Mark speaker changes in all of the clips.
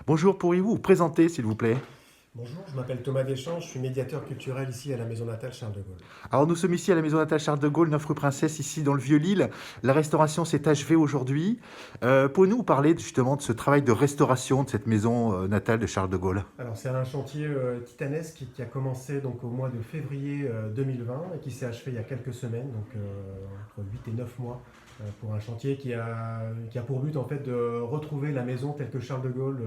Speaker 1: Bonjour, pourriez-vous vous présenter, s'il vous plaît?
Speaker 2: Bonjour, je m'appelle Thomas Deschamps, je suis médiateur culturel ici à la Maison Natale Charles de Gaulle.
Speaker 1: Alors, nous sommes ici à la Maison natale Charles de Gaulle, 9 rue Princesse, ici dans le Vieux-Lille. La restauration s'est achevée aujourd'hui. Pouvez-nous vous parler justement de ce travail de restauration de cette maison natale de Charles de Gaulle?
Speaker 2: Alors c'est un chantier titanesque qui a commencé donc au mois de février 2020 et qui s'est achevé il y a quelques semaines, donc entre 8 et 9 mois, pour un chantier qui a pour but en fait de retrouver la maison telle que Charles de Gaulle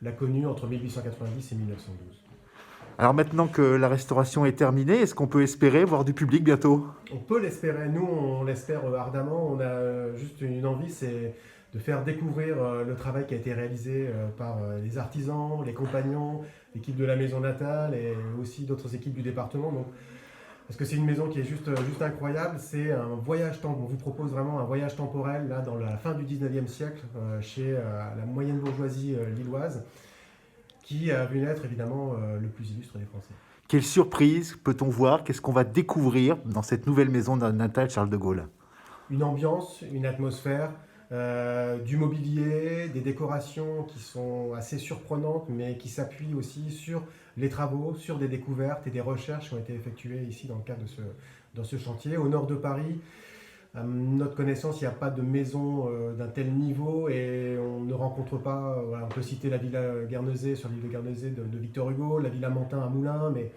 Speaker 2: l'a connue entre 1890 et 1912.
Speaker 1: Alors maintenant que la restauration est terminée, est-ce qu'on peut espérer voir du public bientôt?
Speaker 2: On peut l'espérer, nous on l'espère ardemment, on a juste une envie, c'est de faire découvrir le travail qui a été réalisé par les artisans, les compagnons, l'équipe de la maison natale et aussi d'autres équipes du département. Donc, parce que c'est une maison qui est juste incroyable, c'est un voyage temporel, on vous propose vraiment un voyage temporel là, dans la fin du 19e siècle chez la moyenne bourgeoisie lilloise qui a vu naître évidemment le plus illustre des Français.
Speaker 1: Quelle surprise peut-on voir? Qu'est-ce qu'on va découvrir dans cette nouvelle maison natale Charles de Gaulle?
Speaker 2: Une ambiance, une atmosphère, du mobilier, des décorations qui sont assez surprenantes, mais qui s'appuient aussi sur les travaux, sur des découvertes et des recherches qui ont été effectuées ici dans le cadre de ce chantier. Au nord de Paris, à notre connaissance, il n'y a pas de maison d'un tel niveau et on ne rencontre pas, voilà, on peut citer la villa Guernesey sur l'île de Guernesey de Victor Hugo, la villa Mantin à Moulins, mais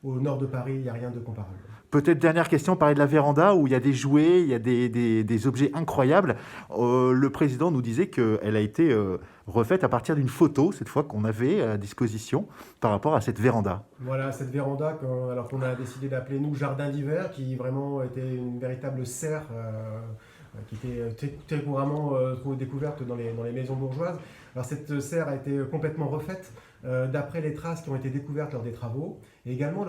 Speaker 2: au nord de Paris, il n'y a rien de comparable.
Speaker 1: Peut-être dernière question, parler de la véranda où il y a des jouets, il y a des objets incroyables. Le président nous disait qu'elle a été refaite à partir d'une photo, cette fois qu'on avait à disposition, par rapport à cette véranda.
Speaker 2: Voilà, cette véranda, alors qu'on a décidé d'appeler nous Jardin d'hiver, qui vraiment était une véritable serre qui était très couramment découverte dans les maisons bourgeoises. Alors cette serre a été complètement refaite d'après les traces qui ont été découvertes lors des travaux, et également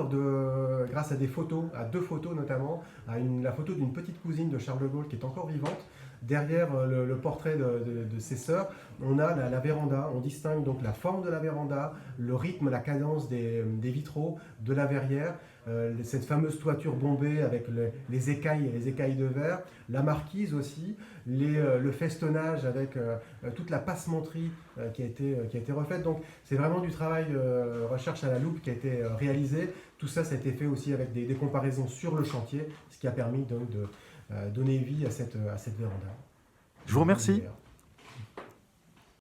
Speaker 2: grâce à des photos, à deux photos notamment, la photo d'une petite cousine de Charles de Gaulle qui est encore vivante. Derrière le portrait de ses sœurs, on a la véranda. On distingue donc la forme de la véranda, le rythme, la cadence des vitraux, de la verrière, cette fameuse toiture bombée avec les écailles de verre, la marquise aussi, le festonnage avec toute la passementerie qui a été refaite. Donc c'est vraiment du travail recherche à la loupe qui a été réalisé. Tout ça, ça a été fait aussi avec des comparaisons sur le chantier, ce qui a permis donc de donner vie à cette véranda.
Speaker 1: Je vous remercie.